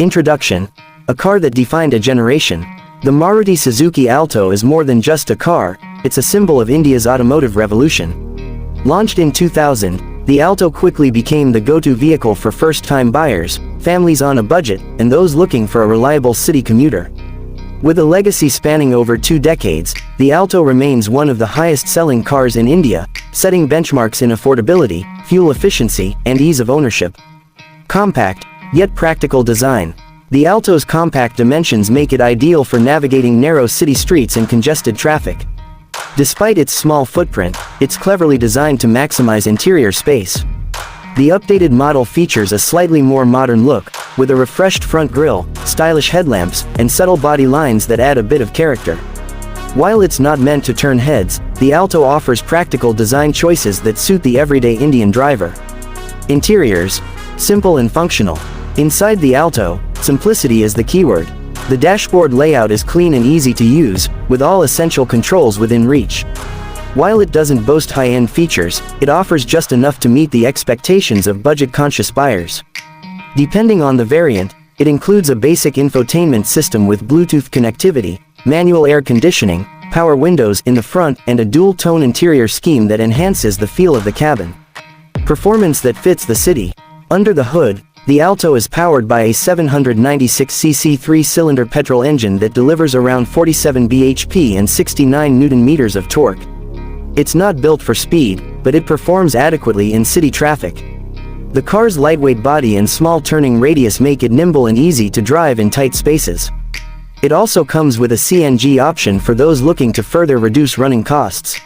Introduction. A car that defined a generation. The Maruti Suzuki Alto is more than just a car, it's a symbol of India's automotive revolution. Launched in 2000, the Alto quickly became the go-to vehicle for first-time buyers, families on a budget, and those looking for a reliable city commuter. With a legacy spanning over 2 decades, the Alto remains one of the highest-selling cars in India, setting benchmarks in affordability, fuel efficiency, and ease of ownership. Compact, yet practical design. The Alto's compact dimensions make it ideal for navigating narrow city streets and congested traffic. Despite its small footprint, it's cleverly designed to maximize interior space. The updated model features a slightly more modern look, with a refreshed front grille, stylish headlamps, and subtle body lines that add a bit of character. While it's not meant to turn heads, the Alto offers practical design choices that suit the everyday Indian driver. Interiors. Simple and functional. Inside the Alto, simplicity is the keyword. The dashboard layout is clean and easy to use, with all essential controls within reach. While it doesn't boast high-end features, it offers just enough to meet the expectations of budget-conscious buyers. Depending on the variant, it includes a basic infotainment system with Bluetooth connectivity, manual air conditioning, power windows in the front, and a dual-tone interior scheme that enhances the feel of the cabin. Performance that fits the city. Under the hood, the Alto is powered by a 796cc 3-cylinder petrol engine that delivers around 47 bhp and 69 Nm of torque. It's not built for speed, but it performs adequately in city traffic. The car's lightweight body and small turning radius make it nimble and easy to drive in tight spaces. It also comes with a CNG option for those looking to further reduce running costs.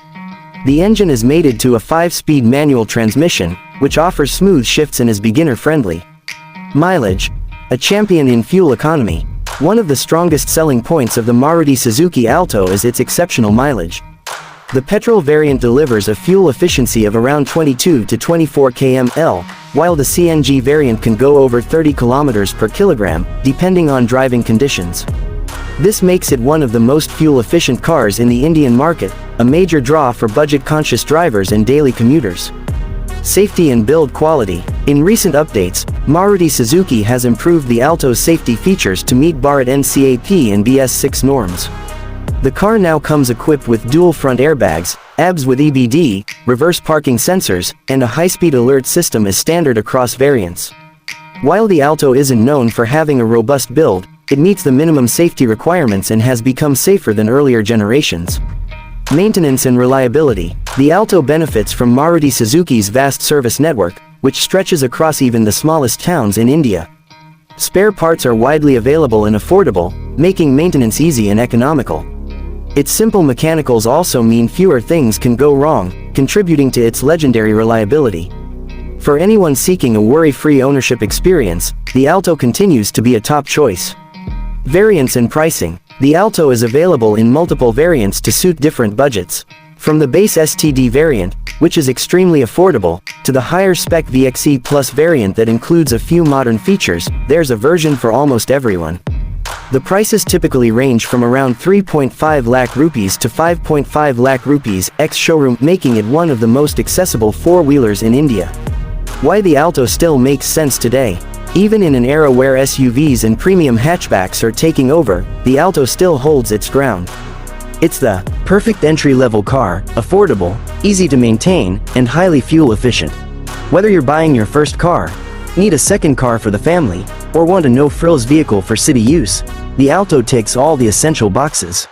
The engine is mated to a 5-speed manual transmission, which offers smooth shifts and is beginner-friendly. Mileage. A champion in fuel economy. One of the strongest selling points of the Maruti Suzuki Alto is its exceptional mileage. The petrol variant delivers a fuel efficiency of around 22 to 24 km/h, while the CNG variant can go over 30 km per kilogram, depending on driving conditions. This makes it one of the most fuel-efficient cars in the Indian market, a major draw for budget-conscious drivers and daily commuters. Safety and build quality. In recent updates, Maruti Suzuki has improved the Alto's safety features to meet Bharat NCAP and BS6 norms. The car now comes equipped with dual front airbags, ABS with EBD, reverse parking sensors, and a high-speed alert system is standard across variants. While the Alto isn't known for having a robust build, it meets the minimum safety requirements and has become safer than earlier generations. Maintenance and reliability. The Alto benefits from Maruti Suzuki's vast service network, which stretches across even the smallest towns in India. Spare parts are widely available and affordable, making maintenance easy and economical. Its simple mechanicals also mean fewer things can go wrong, contributing to its legendary reliability. For anyone seeking a worry-free ownership experience, the Alto continues to be a top choice. Variants and pricing. The Alto is available in multiple variants to suit different budgets. From the base STD variant, which is extremely affordable, to the higher-spec VXE Plus variant that includes a few modern features, there's a version for almost everyone. The prices typically range from around 3.5 lakh rupees to 5.5 lakh rupees ex-showroom, making it one of the most accessible four-wheelers in India. Why the Alto still makes sense today. Even in an era where SUVs and premium hatchbacks are taking over, the Alto still holds its ground. It's the perfect entry-level car, affordable, easy to maintain, and highly fuel-efficient. Whether you're buying your first car, need a second car for the family, or want a no-frills vehicle for city use, the Alto ticks all the essential boxes.